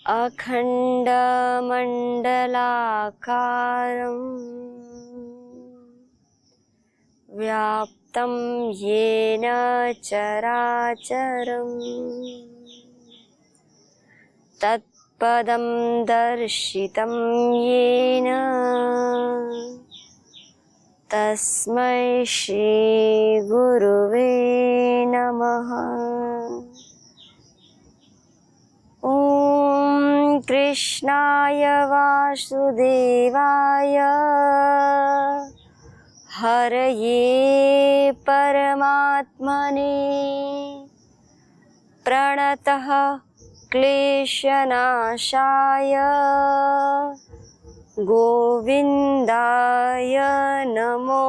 अखण्डमण्डलाकारं व्याप्तं येन चराचरं तत्पदं दर्शितं येन तस्मै श्री गुरुवे नमः। ॐ कृष्णाय वासुदेवाय हरये परमात्मने प्रणतः क्लेशनाशाय गोविन्दाय नमो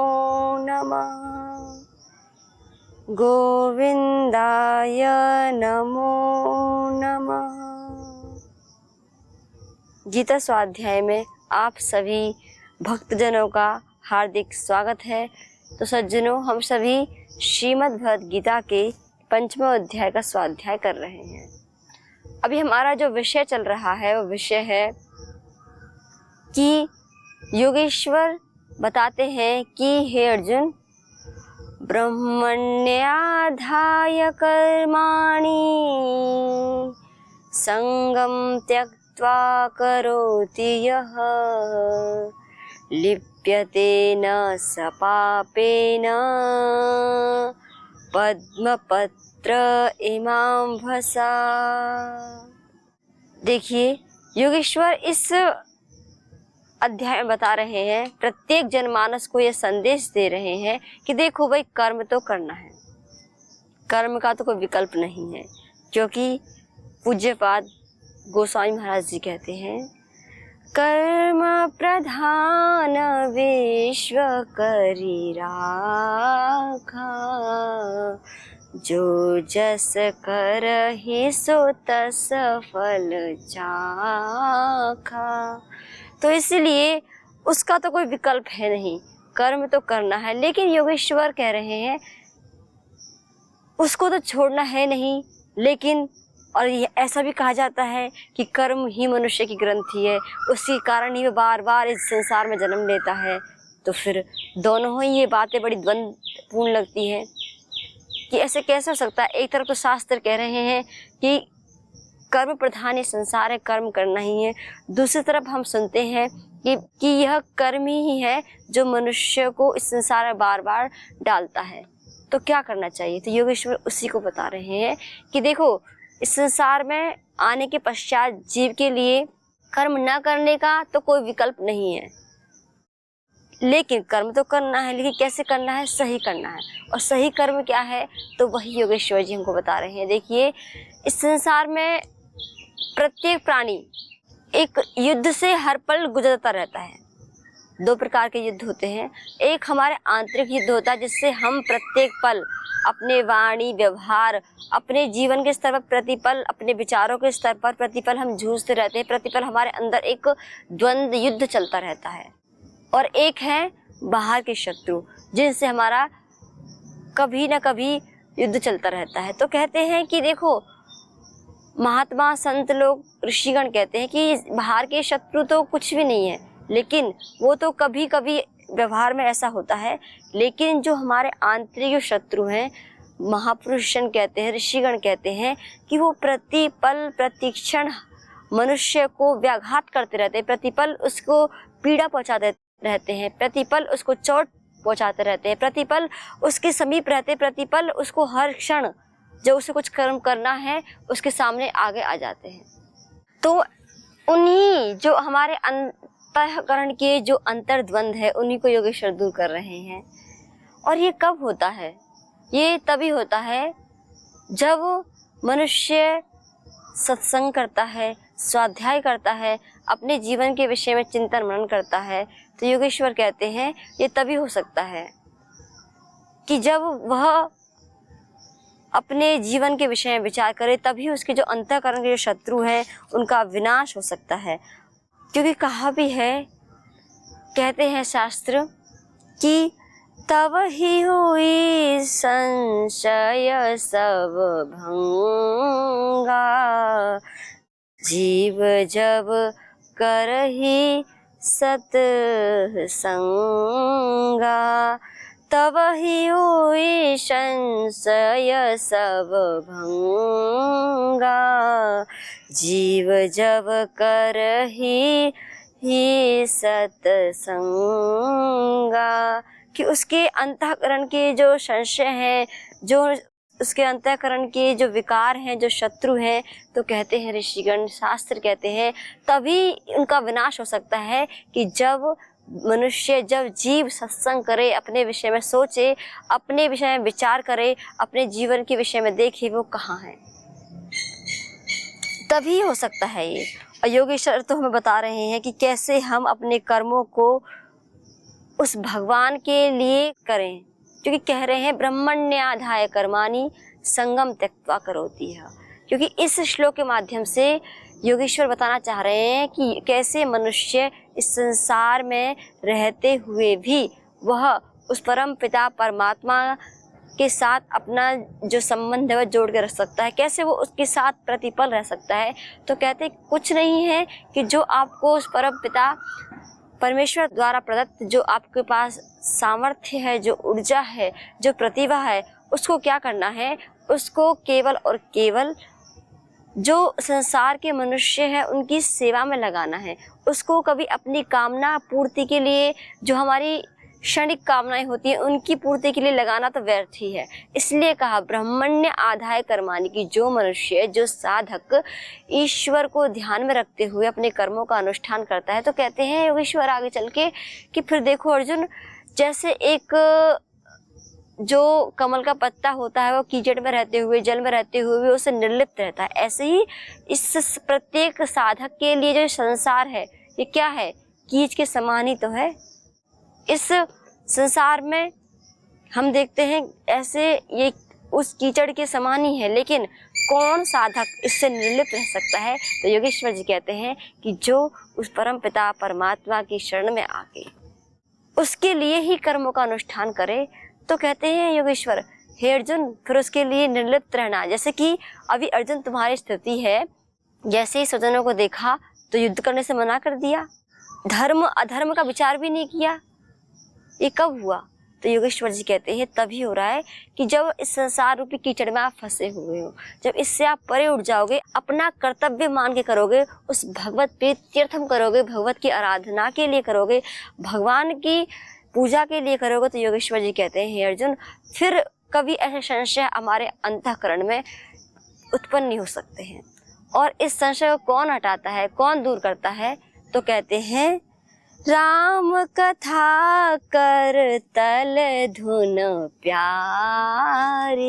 नमः। गोविन्दाय नमो नमः। गीता स्वाध्याय में आप सभी भक्तजनों का हार्दिक स्वागत है। तो सज्जनों, हम सभी श्रीमद् भगवद गीता के 5वें अध्याय का स्वाध्याय कर रहे हैं। अभी हमारा जो विषय चल रहा है वो विषय है कि योगेश्वर बताते हैं कि हे अर्जुन, ब्रह्मण्याधाय कर्माणि संगं त्यक्त्वा करोति यः लिप्यते न स पापेन पद्मपत्र इमाम्भसा। देखिए, योगेश्वर इस अध्याय में बता रहे हैं, प्रत्येक जनमानस को यह संदेश दे रहे हैं कि देखो भाई, कर्म तो करना है, कर्म का तो कोई विकल्प नहीं है। क्योंकि पूज्यपाद गोस्वामी महाराज जी कहते हैं, कर्म प्रधान विश्व करी राखा, जो जस करहि सो तस फल चाखा। तो इसलिए उसका तो कोई विकल्प है नहीं, कर्म तो करना है। लेकिन योगेश्वर कह रहे हैं उसको तो छोड़ना है नहीं। लेकिन और ये ऐसा भी कहा जाता है कि कर्म ही मनुष्य की ग्रंथि है, उसी कारण ही वो बार बार इस संसार में जन्म लेता है। तो फिर दोनों ही ये बातें बड़ी द्वंद्वपूर्ण लगती हैं कि ऐसे कैसे हो सकता है। एक तरफ तो शास्त्र कह रहे हैं कि कर्म प्रधान ये संसार है, कर्म करना ही है। दूसरी तरफ हम सुनते हैं कि यह कर्म ही है जो मनुष्य को इस संसार में बार बार डालता है। तो क्या करना चाहिए? तो योगेश्वर उसी को बता रहे हैं कि देखो, इस संसार में आने के पश्चात जीव के लिए कर्म न करने का तो कोई विकल्प नहीं है। लेकिन कर्म तो करना है, लेकिन कैसे करना है? सही करना है। और सही कर्म क्या है? तो वही योगेश्वर जी हमको बता रहे हैं। देखिए, इस संसार में प्रत्येक प्राणी एक युद्ध से हर पल गुजरता रहता है। दो प्रकार के युद्ध होते हैं। एक हमारे आंतरिक युद्ध होता है, जिससे हम प्रत्येक पल अपने वाणी व्यवहार, अपने जीवन के स्तर पर प्रतिपल, अपने विचारों के स्तर पर प्रतिपल हम जूझते रहते हैं। प्रतिपल हमारे अंदर एक द्वंद्व युद्ध चलता रहता है। और एक है बाहर के शत्रु, जिनसे हमारा कभी न कभी युद्ध चलता रहता है। तो कहते हैं कि देखो, महात्मा संत लोग ऋषिगण कहते हैं कि बाहर के शत्रु तो कुछ भी नहीं है, लेकिन वो तो कभी कभी व्यवहार में ऐसा होता है। लेकिन जो हमारे आंतरिक शत्रु हैं, महापुरुषजन कहते हैं, ऋषिगण कहते हैं कि वो प्रतिपल प्रतिक्षण मनुष्य को व्याघात करते रहते हैं, प्रतिपल उसको पीड़ा पहुंचाते रहते हैं, प्रतिपल उसको चोट पहुंचाते रहते हैं, प्रतिपल उसके समीप रहते, प्रतिपल उसको हर क्षण जब उसे कुछ कर्म करना है उसके सामने आगे आ जाते हैं। तो उन्हीं जो हमारे अंतःकरण के जो अंतर्द्वंद है, उन्हीं को योगेश्वर दूर कर रहे हैं। और ये कब होता है? ये तभी होता है जब मनुष्य सत्संग करता है, स्वाध्याय करता है, अपने जीवन के विषय में चिंतन मनन करता है। तो योगेश्वर कहते हैं ये तभी हो सकता है कि जब वह अपने जीवन के विषय में विचार करे, तभी उसके जो अंतःकरण के जो शत्रु हैं उनका विनाश हो सकता है। क्योंकि कहा भी है, कहते हैं शास्त्र कि तब ही हुई संशय सब भंगा, जीव जब करहि सत्संगा, तब ही हुई संशय सब भंगा। जीव जब करहि सत्संगा, कि उसके अंतःकरण के जो संशय हैं, जो उसके अंतःकरण के जो विकार हैं, जो शत्रु हैं, तो कहते हैं ऋषिगण, शास्त्र कहते हैं तभी उनका विनाश हो सकता है कि जब मनुष्य, जब जीव सत्संग करे, अपने विषय में सोचे, अपने विषय में विचार करे, अपने जीवन के विषय में देखे वो कहाँ है, तभी हो सकता है ये। और योगेश्वर तो हमें बता रहे हैं कि कैसे हम अपने कर्मों को उस भगवान के लिए करें, क्योंकि कह रहे हैं ब्रह्मण्याधाय कर्माणि संगम त्यक्त्वा करोति है। क्योंकि इस श्लोक के माध्यम से योगेश्वर बताना चाह रहे हैं कि कैसे मनुष्य इस संसार में रहते हुए भी वह उस परम पिता परमात्मा के साथ अपना जो संबंध है वह जोड़ के रख सकता है, कैसे वो उसके साथ प्रतिपल रह सकता है। तो कहते कुछ नहीं है कि जो आपको उस परम पिता परमेश्वर द्वारा प्रदत्त जो आपके पास सामर्थ्य है, जो ऊर्जा है, जो प्रतिभा है, उसको क्या करना है, उसको केवल और केवल जो संसार के मनुष्य हैं उनकी सेवा में लगाना है। उसको कभी अपनी कामना पूर्ति के लिए, जो हमारी क्षणिक कामनाएं होती हैं उनकी पूर्ति के लिए लगाना तो व्यर्थ ही है। इसलिए कहा ब्रह्मण्य आधाय कर्माणि, की जो मनुष्य, जो साधक ईश्वर को ध्यान में रखते हुए अपने कर्मों का अनुष्ठान करता है, तो कहते हैं योगेश्वर आगे चल के कि फिर देखो अर्जुन, जैसे एक जो कमल का पत्ता होता है वो कीचड़ में रहते हुए, जल में रहते हुए भी उससे निर्लिप्त रहता है, ऐसे ही इस प्रत्येक साधक के लिए जो संसार है ये क्या है, कीच के समान ही तो है। इस संसार में हम देखते हैं ऐसे ये उस कीचड़ के समान ही है, लेकिन कौन साधक इससे निर्लिप्त रह सकता है? तो योगेश्वर जी कहते हैं कि जो उस परम पिता परमात्मा की शरण में आके उसके लिए ही कर्मों का अनुष्ठान करे, तो कहते हैं योगेश्वर, हे अर्जुन, फिर उसके लिए निर्लिप्त रहना। जैसे कि अभी अर्जुन तुम्हारी स्थिति है, जैसे ही स्वजनों को देखा तो युद्ध करने से मना कर दिया, धर्म अधर्म का विचार भी नहीं किया, ये कब हुआ? तो योगेश्वर जी कहते हैं तभी हो रहा है कि जब इस संसार रूपी कीचड़ में आप फंसे हुए हो, जब इससे आप परे उठ जाओगे, अपना कर्तव्य मान के करोगे, उस भगवत प्रीत्यर्थम करोगे, भगवत की आराधना के लिए करोगे, भगवान की पूजा के लिए करोगे, तो योगेश्वर जी कहते हैं हे अर्जुन, फिर कभी ऐसे संशय हमारे अंतःकरण में उत्पन्न नहीं हो सकते हैं। और इस संशय को कौन हटाता है, कौन दूर करता है? तो कहते हैं राम कथा कर तल धुन प्यारी,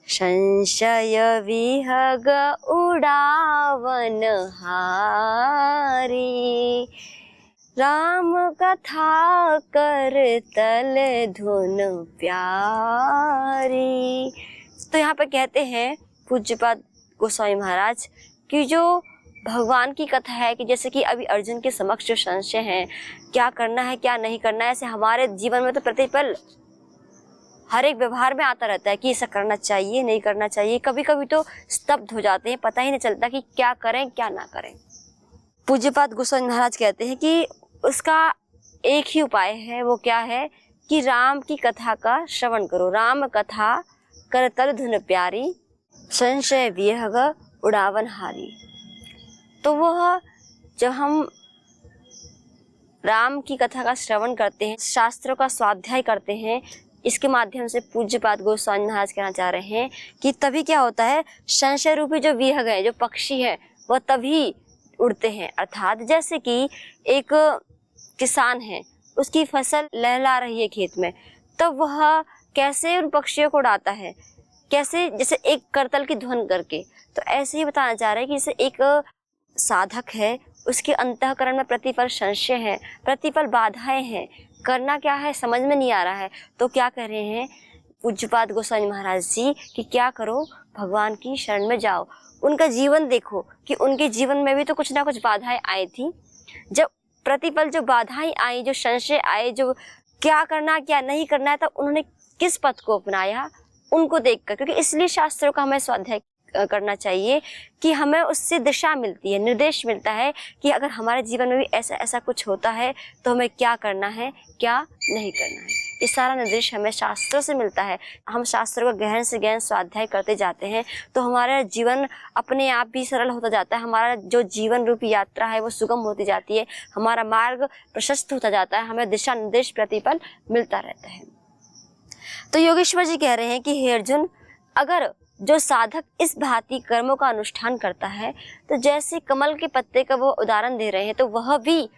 संशय विहग उड़ावन हारी। राम कथा कर तल धुन प्यारी। तो यहाँ पे कहते हैं पूज्यपाद गोस्वामी महाराज कि जो भगवान की कथा है, कि जैसे कि अभी अर्जुन के समक्ष जो संशय हैं, क्या करना है क्या नहीं करना है, ऐसे हमारे जीवन में तो प्रतिपल हर एक व्यवहार में आता रहता है कि ऐसा करना चाहिए नहीं करना चाहिए। कभी कभी तो स्तब्ध हो जाते हैं, पता ही नहीं चलता कि क्या करें क्या ना करें। पूज्यपाद गोस्वामी महाराज कहते हैं कि उसका एक ही उपाय है, वो क्या है कि राम की कथा का श्रवण करो। राम कथा कर तल धुन प्यारी, संशय विहग उड़ावन हारी। तो वह जब हम राम की कथा का श्रवण करते हैं, शास्त्रों का स्वाध्याय करते हैं, इसके माध्यम से पूज्यपाद गोस्वामी महाराज कहना चाह रहे हैं कि तभी क्या होता है, संशय रूपी जो विहग है, जो पक्षी है, वह तभी उड़ते हैं। अर्थात जैसे कि एक किसान है, उसकी फसल लहला रही है खेत में, तब वह कैसे उन पक्षियों को उड़ाता है, कैसे, जैसे एक करतल की ध्वन करके। तो ऐसे ही बताना चाह रहे हैं कि जैसे एक साधक है, उसके अंतःकरण में प्रतिपल संशय है, प्रतिपल बाधाएं हैं, करना क्या है समझ में नहीं आ रहा है, तो क्या कह रहे हैं पूज्यपाद गोस्वामी महाराज जी कि क्या करो, भगवान की शरण में जाओ। उनका जीवन देखो कि उनके जीवन में भी तो कुछ ना कुछ बाधाएं आई थी। जब प्रतिपल जो बाधाएं आई, जो संशय आए, जो क्या करना क्या नहीं करना है, तब उन्होंने किस पथ को अपनाया, उनको देखकर। क्योंकि इसलिए शास्त्रों का हमें स्वाध्याय करना चाहिए कि हमें उससे दिशा मिलती है, निर्देश मिलता है कि अगर हमारे जीवन में भी ऐसा ऐसा कुछ होता है तो हमें क्या करना है, क्या नहीं करना है। ये सारा निर्देश हमें शास्त्रों से मिलता है। हम शास्त्रों का गहन से गहन स्वाध्याय करते जाते हैं तो हमारा जीवन अपने आप भी सरल होता जाता है। हमारा जो जीवन रूपी यात्रा है वो सुगम होती जाती है, हमारा मार्ग प्रशस्त होता जाता है, हमें दिशा निर्देश प्रतिपल मिलता रहता है। तो योगेश्वर जी कह रहे हैं कि हे अर्जुन, अगर जो साधक इस भांति कर्मों का अनुष्ठान करता है तो जैसे कमल के पत्ते का वो उदाहरण दे रहे हैं, तो वह भी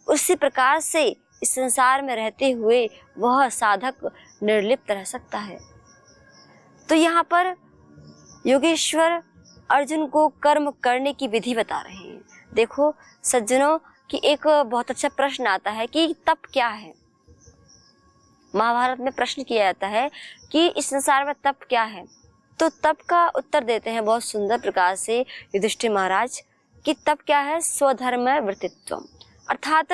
उसी प्रकार से इस संसार में रहते हुए वह साधक निर्लिप्त रह सकता है। तो यहाँ पर योगेश्वर अर्जुन को कर्म करने की विधि बता रहे हैं। देखो सज्जनों कि एक बहुत अच्छा प्रश्न आता है कि तप क्या है। महाभारत में प्रश्न किया जाता है कि इस संसार में तप क्या है। तो तप का उत्तर देते हैं बहुत सुंदर प्रकार से युधिष्ठिर महाराज कि तप क्या है, स्वधर्म वृत्तित्व, अर्थात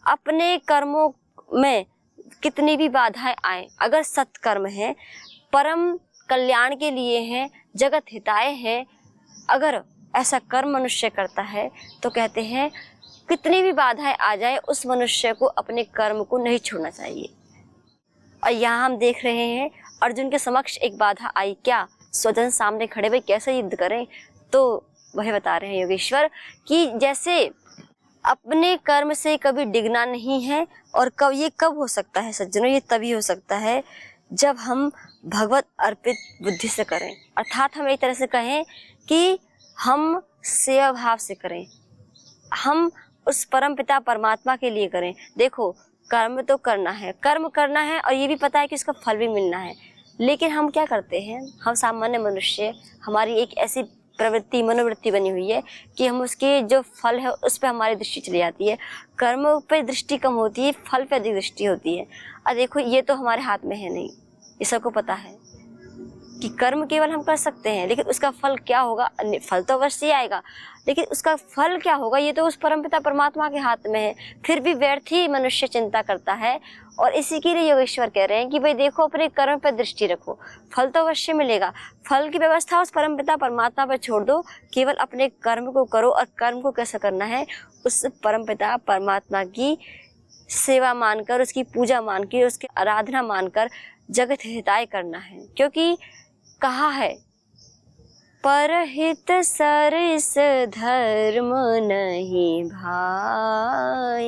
अपने कर्मों में कितनी भी बाधाएं आए, अगर सत्कर्म है, परम कल्याण के लिए है, जगत हिताय है, अगर ऐसा कर्म मनुष्य करता है तो कहते हैं कितनी भी बाधाएं आ जाए उस मनुष्य को अपने कर्म को नहीं छोड़ना चाहिए। और यहाँ हम देख रहे हैं अर्जुन के समक्ष एक बाधा आई, क्या स्वजन सामने खड़े भाई कैसे युद्ध करें। तो वह बता रहे हैं योगेश्वर कि जैसे अपने कर्म से कभी डिगना नहीं है, और कब हो सकता है सज्जनों, ये तभी हो सकता है जब हम भगवत अर्पित बुद्धि से करें, अर्थात हम एक तरह से कहें कि हम सेवा भाव से करें, हम उस परम पिता परमात्मा के लिए करें। देखो कर्म तो करना है, कर्म करना है और ये भी पता है कि उसका फल भी मिलना है, लेकिन हम क्या करते हैं, हम सामान्य मनुष्य, हमारी एक ऐसी प्रवृत्ति मनोवृत्ति बनी हुई है कि हम उसके जो फल है उस पर हमारी दृष्टि चली जाती है। कर्म पे दृष्टि कम होती है, फल पे अधिक दृष्टि होती है। और देखो ये तो हमारे हाथ में है नहीं, ये सबको पता है कि कर्म केवल हम कर सकते हैं, लेकिन उसका फल क्या होगा, फल तो अवश्य ही आएगा, लेकिन उसका फल क्या होगा ये तो उस परमपिता परमात्मा के हाथ में है। फिर भी व्यर्थ ही मनुष्य चिंता करता है, और इसी के लिए योगेश्वर कह रहे हैं कि भाई देखो अपने कर्म पर दृष्टि रखो, फल तो अवश्य मिलेगा, फल की व्यवस्था उस परमपिता परमात्मा पर छोड़ दो, केवल अपने कर्म को करो। और कर्म को कैसे करना है, उस परमपिता परमात्मा की सेवा मानकर, उसकी पूजा मानकर, उसकी आराधना मानकर जगत हिताय करना है। क्योंकि कहा है परहित सरिस धर्म नहीं भाई।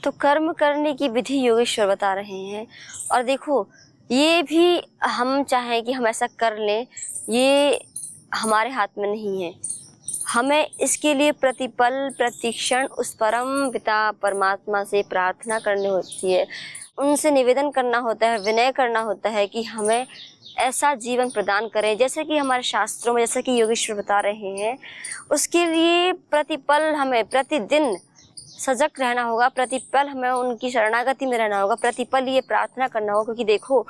तो कर्म करने की विधि योगेश्वर बता रहे हैं। और देखो ये भी हम चाहें कि हम ऐसा कर लें, ये हमारे हाथ में नहीं है, हमें इसके लिए प्रतिपल प्रतिक्षण उस परम पिता परमात्मा से प्रार्थना करनी होती है, उनसे निवेदन करना होता है, विनय करना होता है कि हमें ऐसा जीवन प्रदान करें जैसे कि हमारे शास्त्रों में, जैसे कि योगेश्वर बता रहे हैं। उसके लिए प्रतिपल हमें प्रतिदिन सजग रहना होगा, प्रतिपल हमें उनकी शरणागति में रहना होगा, प्रतिपल ये प्रार्थना करना होगा। क्योंकि देखो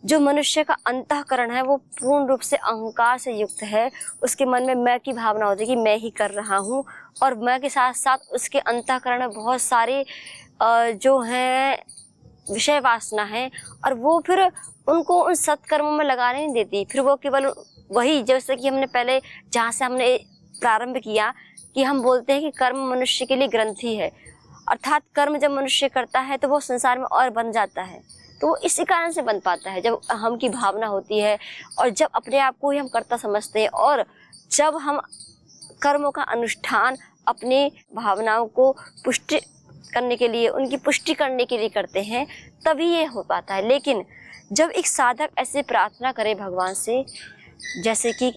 जो मनुष्य का अंतःकरण है वो पूर्ण रूप से अहंकार से युक्त है, उसके मन में मैं की भावना होती है कि मैं ही कर रहा हूँ, और मैं के साथ साथ उसके अंतःकरण में बहुत सारे जो हैं विषय वासना है, और वो फिर उनको उन सत्कर्मों में लगाने नहीं देती। फिर वो केवल वही, जैसे कि हमने पहले जहाँ से हमने प्रारंभ किया कि हम बोलते हैं कि कर्म मनुष्य के लिए ग्रंथि है, अर्थात कर्म जब मनुष्य करता है तो वो संसार में और बन जाता है। तो वो इसी कारण से बन पाता है जब हम की भावना होती है, और जब अपने आप को ही हम कर्ता समझते हैं, और जब हम कर्मों का अनुष्ठान अपने भावनाओं को पुष्टि करने के लिए, उनकी पुष्टि करने के लिए करते हैं, तभी ये हो पाता है। लेकिन जब एक साधक ऐसे प्रार्थना करे भगवान से, जैसे कि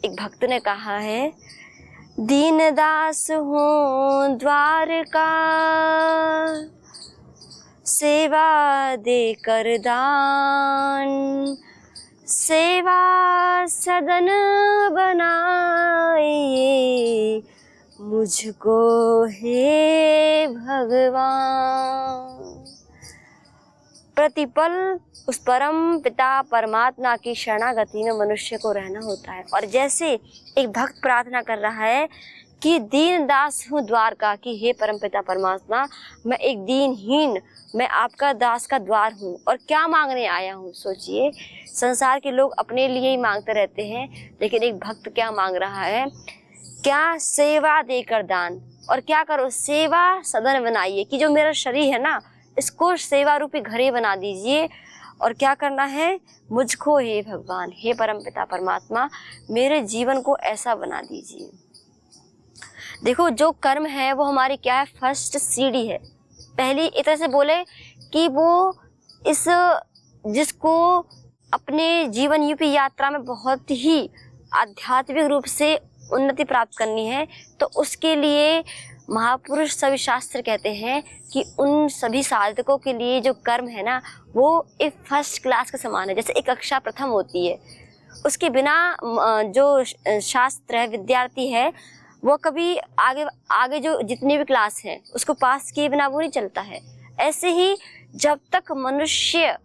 एक भक्त ने कहा है, दीन दास हूँ द्वारका सेवा दे कर दान, सेवा सदन बनाइए मुझको हे भगवान। प्रतिपल उस परम पिता परमात्मा की शरणागति में मनुष्य को रहना होता है। और जैसे एक भक्त प्रार्थना कर रहा है कि दीन दास हूँ द्वार का, कि हे परमपिता परमात्मा मैं एक दीनहीन, मैं आपका दास का द्वार हूँ और क्या मांगने आया हूँ। सोचिए, संसार के लोग अपने लिए ही मांगते रहते हैं, लेकिन एक भक्त क्या मांग रहा है, क्या सेवा देकर दान। और क्या करो, सेवा सदन बनाइए, कि जो मेरा शरीर है ना, इसको सेवा रूपी घर ही बना दीजिए। और क्या करना है, मुझको हे भगवान, हे परमपिता परमात्मा मेरे जीवन को ऐसा बना दीजिए। देखो, जो कर्म है वो हमारी क्या है, फर्स्ट सीढ़ी है। पहली एक तरह से बोले कि वो इस जिसको अपने जीवन रूपी यात्रा में बहुत ही आध्यात्मिक रूप से उन्नति प्राप्त करनी है, तो उसके लिए महापुरुष सभी शास्त्र कहते हैं कि उन सभी साधकों के लिए जो कर्म है ना, वो एक फर्स्ट क्लास के समान है। जैसे एक कक्षा प्रथम होती है, उसके बिना जो शास्त्र है, विद्यार्थी है, वो कभी आगे जो जितनी भी क्लास है उसको पास किए बिना वो नहीं चलता है। ऐसे ही जब तक मनुष्य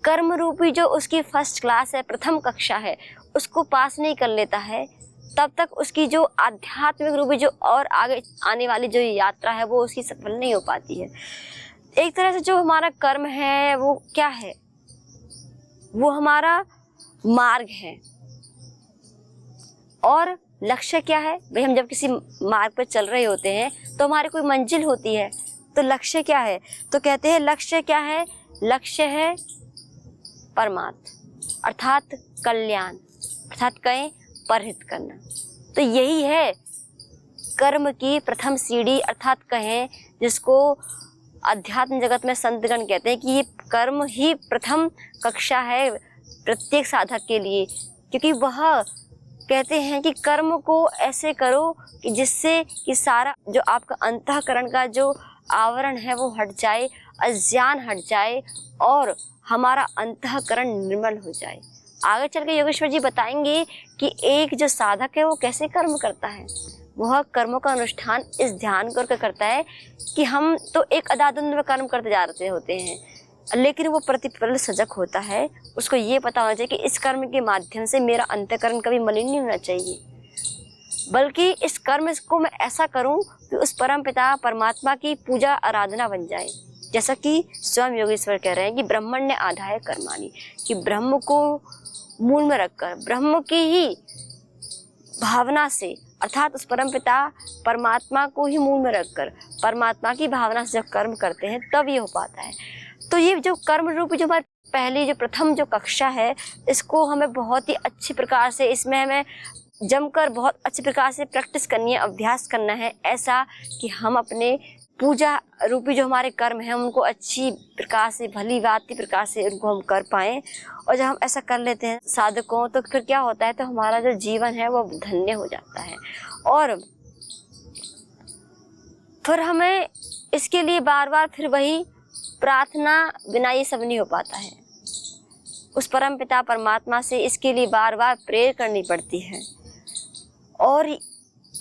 कर्म रूपी जो उसकी फर्स्ट क्लास है, प्रथम कक्षा है, उसको पास नहीं कर लेता है, तब तक उसकी जो आध्यात्मिक रूपी जो और आगे आने वाली जो यात्रा है वो उसकी सफल नहीं हो पाती है। एक तरह से जो हमारा कर्म है वो क्या है, वो हमारा मार्ग है। और लक्ष्य क्या है भाई, हम जब किसी मार्ग पर चल रहे होते हैं तो हमारी कोई मंजिल होती है, तो लक्ष्य क्या है, तो कहते हैं लक्ष्य क्या है, लक्ष्य है परमात्मा अर्थात कल्याण, अर्थात कहें परहित करना। तो यही है कर्म की प्रथम सीढ़ी, अर्थात कहें जिसको अध्यात्म जगत में संतगण कहते हैं कि ये कर्म ही प्रथम कक्षा है प्रत्येक साधक के लिए। क्योंकि वह कहते हैं कि कर्म को ऐसे करो कि जिससे कि सारा जो आपका अंतःकरण का जो आवरण है वो हट जाए, अज्ञान हट जाए और हमारा अंतःकरण निर्मल हो जाए। आगे चल के योगेश्वर जी बताएंगे कि एक जो साधक है वो कैसे कर्म करता है। वह कर्मों का अनुष्ठान इस ध्यान करके करता है कि हम तो एक अदादुंद में कर्म करते जा रहे होते हैं, लेकिन वो प्रतिपल सजग होता है। उसको ये पता होना चाहिए कि इस कर्म के माध्यम से मेरा अंतःकरण कभी मलिन नहीं होना चाहिए, बल्कि इस कर्म को मैं ऐसा करूं कि उस परम पिता परमात्मा की पूजा आराधना बन जाए। जैसा कि स्वयं योगेश्वर कह रहे हैं कि ब्रह्मण्य आधाय कर्माणि, कि ब्रह्म को मूल में रखकर, ब्रह्म की ही भावना से, अर्थात उस परम पिता परमात्मा को ही मूल में रखकर परमात्मा की भावना से जब कर्म करते हैं तब ये हो पाता है। तो ये जो कर्म रूप जो हमारी पहली जो प्रथम जो कक्षा है, इसको हमें बहुत ही अच्छी प्रकार से, इसमें हमें जमकर बहुत अच्छी प्रकार से प्रैक्टिस करनी है, अभ्यास करना है, ऐसा कि हम अपने पूजा रूपी जो हमारे कर्म हैं उनको अच्छी प्रकार से, भली भांति प्रकार से उनको हम कर पाएँ। और जब हम ऐसा कर लेते हैं साधकों, तो फिर क्या होता है, तो हमारा जो जीवन है वो धन्य हो जाता है। और फिर हमें इसके लिए बार बार फिर वही प्रार्थना बिना ये सब नहीं हो पाता है। उस परम पिता परमात्मा से इसके लिए बार बार प्रेयर करनी पड़ती है। और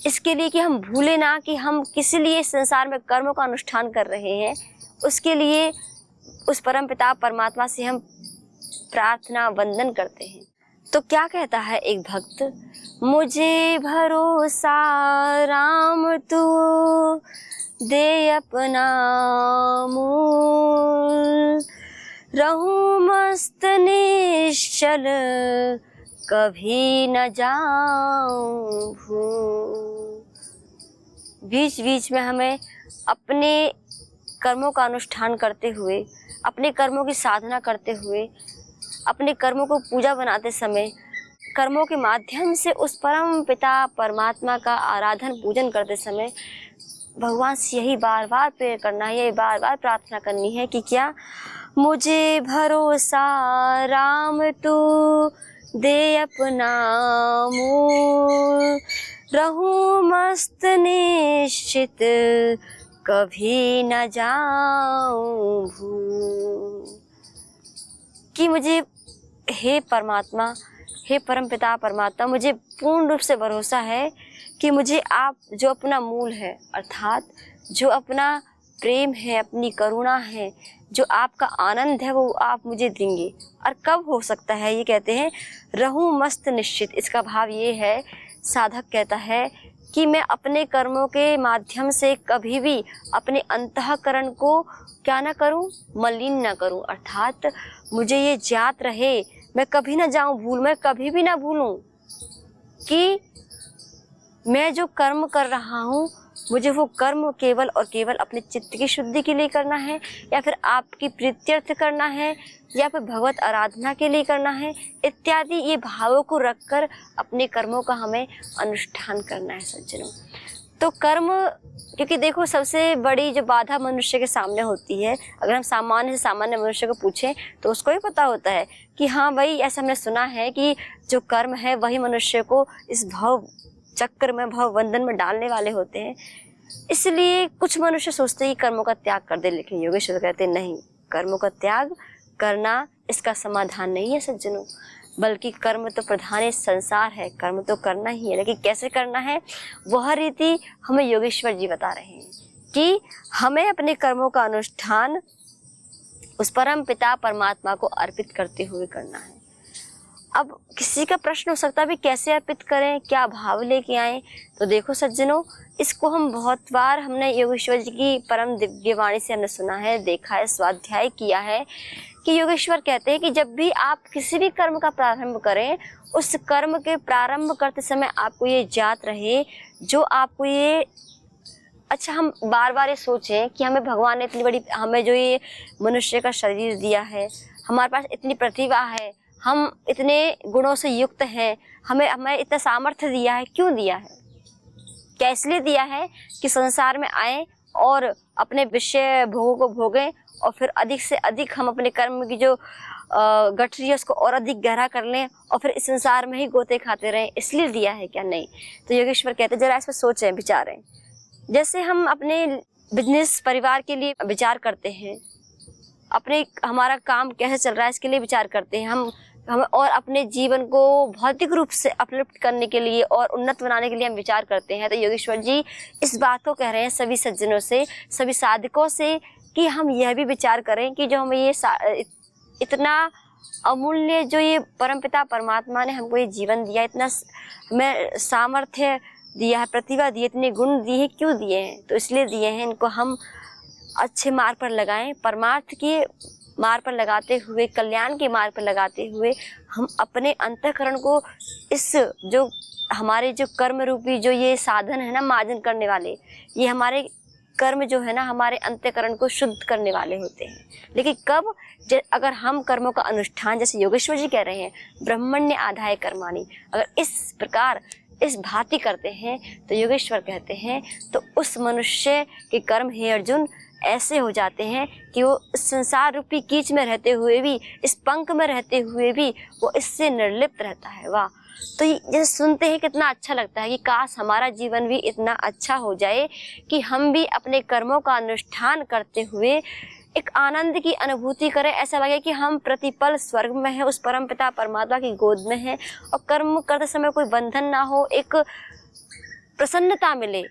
इसके लिए कि हम भूले ना कि हम किस लिए इस संसार में कर्मों का अनुष्ठान कर रहे हैं, उसके लिए उस परम पिता परमात्मा से हम प्रार्थना वंदन करते हैं। तो क्या कहता है एक भक्त, मुझे भरोसा राम तू दे अपना मूल, रहूं मस्त निश्चल कभी न जाऊं भूल। बीच बीच में हमें अपने कर्मों का अनुष्ठान करते हुए, अपने कर्मों की साधना करते हुए, अपने कर्मों को पूजा बनाते समय, कर्मों के माध्यम से उस परम पिता परमात्मा का आराधन पूजन करते समय भगवान से यही बार बार प्रेयर करना है, यही बार बार प्रार्थना करनी है कि क्या, मुझे भरोसा राम तू दे अपना मूल, रहूं मस्त निश्चित कभी न जाऊं भूल। कि मुझे हे परमात्मा, हे परमपिता परमात्मा, मुझे पूर्ण रूप से भरोसा है कि मुझे आप जो अपना मूल है, अर्थात जो अपना प्रेम है, अपनी करुणा है, जो आपका आनंद है, वो आप मुझे देंगे। और कब हो सकता है, ये कहते हैं रहूं मस्त निश्चित। इसका भाव ये है, साधक कहता है कि मैं अपने कर्मों के माध्यम से कभी भी अपने अंतःकरण को क्या ना करूं, मलिन ना करूं। अर्थात मुझे ये ज्ञात रहे, मैं कभी ना जाऊं भूल, मैं कभी भी ना भूलूं कि मैं जो कर्म कर रहा हूँ मुझे वो कर्म केवल और केवल अपने चित्त की शुद्धि के लिए करना है, या फिर आपकी प्रीत्यर्थ करना है, या फिर भगवत आराधना के लिए करना है इत्यादि। ये भावों को रखकर अपने कर्मों का हमें अनुष्ठान करना है सज्जनों। तो कर्म, क्योंकि देखो सबसे बड़ी जो बाधा मनुष्य के सामने होती है, अगर हम सामान्य से सामान्य मनुष्य को पूछें तो उसको ही पता होता है कि हाँ भाई, ऐसा हमने सुना है कि जो कर्म है वही मनुष्य को इस भव चक्र में, भव बंधन में डालने वाले होते हैं। इसलिए कुछ मनुष्य सोचते हैं कि कर्मों का त्याग कर दे, लेकिन योगेश्वर कहते हैं नहीं, कर्मों का त्याग करना इसका समाधान नहीं है सज्जनों, बल्कि कर्म तो प्रधान संसार है, कर्म तो करना ही है, लेकिन कैसे करना है वह रीति हमें योगेश्वर जी बता रहे हैं कि हमें अपने कर्मों का अनुष्ठान उस परम पिता परमात्मा को अर्पित करते हुए करना है। अब किसी का प्रश्न हो सकता है भी कैसे अर्पित करें, क्या भाव लेके आए। तो देखो सज्जनों, इसको हम बहुत बार हमने योगेश्वर जी की परम दिव्य वाणी से हमने सुना है, देखा है, स्वाध्याय किया है कि योगेश्वर कहते हैं कि जब भी आप किसी भी कर्म का प्रारंभ करें, उस कर्म के प्रारंभ करते समय आपको ये ज्ञात रहे, जो आपको ये, अच्छा हम बार बार ये सोचें कि हमें भगवान ने इतनी बड़ी, हमें जो ये मनुष्य का शरीर दिया है, हमारे पास इतनी प्रतिभा है, हम इतने गुणों से युक्त हैं, हमें इतना सामर्थ्य दिया है, क्यों दिया है? क्या इसलिए दिया है कि संसार में आए और अपने विषय भोगों को भोगें और फिर अधिक से अधिक हम अपने कर्म की जो गठरी है उसको और अधिक गहरा कर लें और फिर इस संसार में ही गोते खाते रहें, इसलिए दिया है क्या? नहीं। तो योगेश्वर कहते हैं जरा इस पर सोचें, विचारें। जैसे हम अपने बिजनेस परिवार के लिए विचार करते हैं, अपने हमारा काम कैसे चल रहा है इसके लिए विचार करते हैं, हम और अपने जीवन को भौतिक रूप से अपलिफ्ट करने के लिए और उन्नत बनाने के लिए हम विचार करते हैं। तो योगेश्वर जी इस बात को कह रहे हैं सभी सज्जनों से, सभी साधकों से, कि हम यह भी विचार करें कि जो हमें ये इतना अमूल्य, जो ये परमपिता परमात्मा ने हमको ये जीवन दिया, इतना हमें सामर्थ्य दिया है, प्रतिभा दी है, इतने गुण दिए हैं, क्यों दिए हैं? तो इसलिए दिए हैं, इनको हम अच्छे मार्ग पर लगाएं, परमार्थ के मार्ग पर लगाते हुए, कल्याण के मार्ग पर लगाते हुए हम अपने अंतःकरण को, इस जो हमारे जो कर्म रूपी जो ये साधन है ना, मार्जन करने वाले, ये हमारे कर्म जो है ना हमारे अंतःकरण को शुद्ध करने वाले होते हैं। लेकिन कब? अगर हम कर्मों का अनुष्ठान, जैसे योगेश्वर जी कह रहे हैं, ब्रह्मण्य आधाय कर्माणि, अगर इस प्रकार इस भांति करते हैं तो योगेश्वर कहते हैं तो उस मनुष्य के कर्म, हे अर्जुन, ऐसे हो जाते हैं कि वो संसार रूपी कीच में रहते हुए भी, इस पंख में रहते हुए भी वो इससे निर्लिप्त रहता है। वाह! तो ये सुनते हैं कितना अच्छा लगता है कि काश हमारा जीवन भी इतना अच्छा हो जाए कि हम भी अपने कर्मों का अनुष्ठान करते हुए एक आनंद की अनुभूति करें, ऐसा लगे कि हम प्रतिपल स्वर्ग में हैं, उस परमपिता परमात्मा की गोद में हैं और कर्म करते समय कोई बंधन ना हो, एक प्रसन्नता मिले।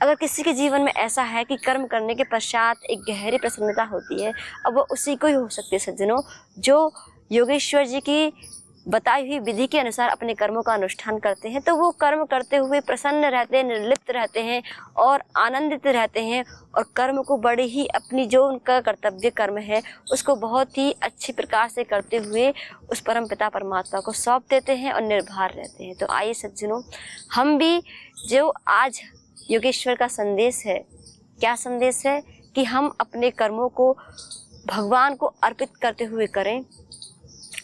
अगर किसी के जीवन में ऐसा है कि कर्म करने के पश्चात एक गहरी प्रसन्नता होती है, अब वो उसी को ही हो सकती है सज्जनों, जो योगेश्वर जी की बताई हुई विधि के अनुसार अपने कर्मों का अनुष्ठान करते हैं। तो वो कर्म करते हुए प्रसन्न रहते हैं, निर्लिप्त रहते हैं और आनंदित रहते हैं, और कर्म को बड़े ही अपनी जो उनका कर्तव्य कर्म है उसको बहुत ही अच्छी प्रकार से करते हुए उस परम पिता परमात्मा को सौंप देते हैं और निर्भर रहते हैं। तो आइए सज्जनों, हम भी जो आज योगेश्वर का संदेश है, क्या संदेश है कि हम अपने कर्मों को भगवान को अर्पित करते हुए करें,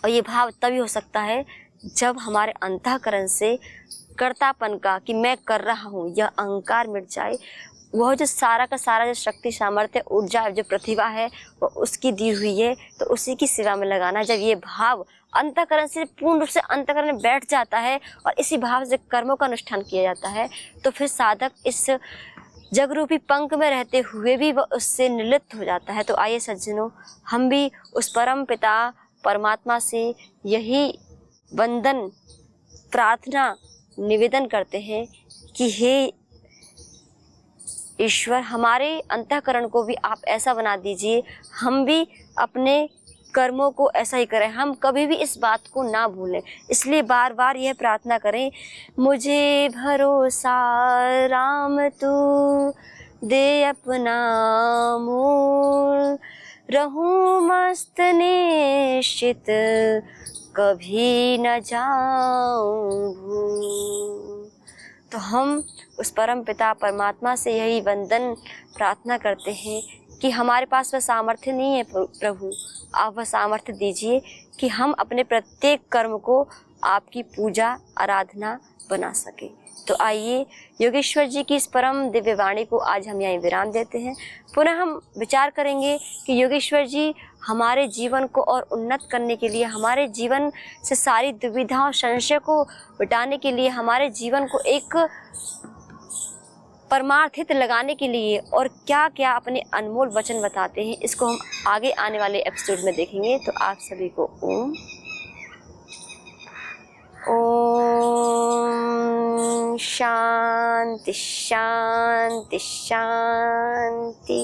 और ये भाव तभी हो सकता है जब हमारे अंतःकरण से कर्तापन का, कि मैं कर रहा हूँ, यह अहंकार मिट जाए। वह जो सारा का सारा जो शक्ति, सामर्थ्य, ऊर्जा, जो प्रतिभा है वो उसकी दी हुई है, तो उसी की सेवा में लगाना। जब ये भाव अंतःकरण से पूर्ण रूप से अंतःकरण में बैठ जाता है और इसी भाव से कर्मों का अनुष्ठान किया जाता है, तो फिर साधक इस जगरूपी पंख में रहते हुए भी वह उससे निर्लिप्त हो जाता है। तो आइए सज्जनों, हम भी उस परम पिता परमात्मा से यही वंदन, प्रार्थना, निवेदन करते हैं कि हे ईश्वर, हमारे अंतःकरण को भी आप ऐसा बना दीजिए, हम भी अपने कर्मों को ऐसा ही करें, हम कभी भी इस बात को ना भूलें। इसलिए बार बार यह प्रार्थना करें, मुझे भरोसा राम तू दे अपना मूल, रहूं मस्त निश्चित कभी न जाऊं भूल। तो हम उस परम पिता परमात्मा से यही वंदन प्रार्थना करते हैं कि हमारे पास वह सामर्थ्य नहीं है प्रभु, आप वह सामर्थ्य दीजिए कि हम अपने प्रत्येक कर्म को आपकी पूजा आराधना बना सके। तो आइए योगेश्वर जी की इस परम दिव्य वाणी को आज हम यहाँ विराम देते हैं। पुनः हम विचार करेंगे कि योगेश्वर जी हमारे जीवन को और उन्नत करने के लिए, हमारे जीवन से सारी दुविधा और संशय को मिटाने के लिए, हमारे जीवन को एक परमार्थित लगाने के लिए और क्या क्या अपने अनमोल वचन बताते हैं, इसको हम आगे आने वाले एपिसोड में देखेंगे। तो आप सभी को ओम शांति शांति शांति।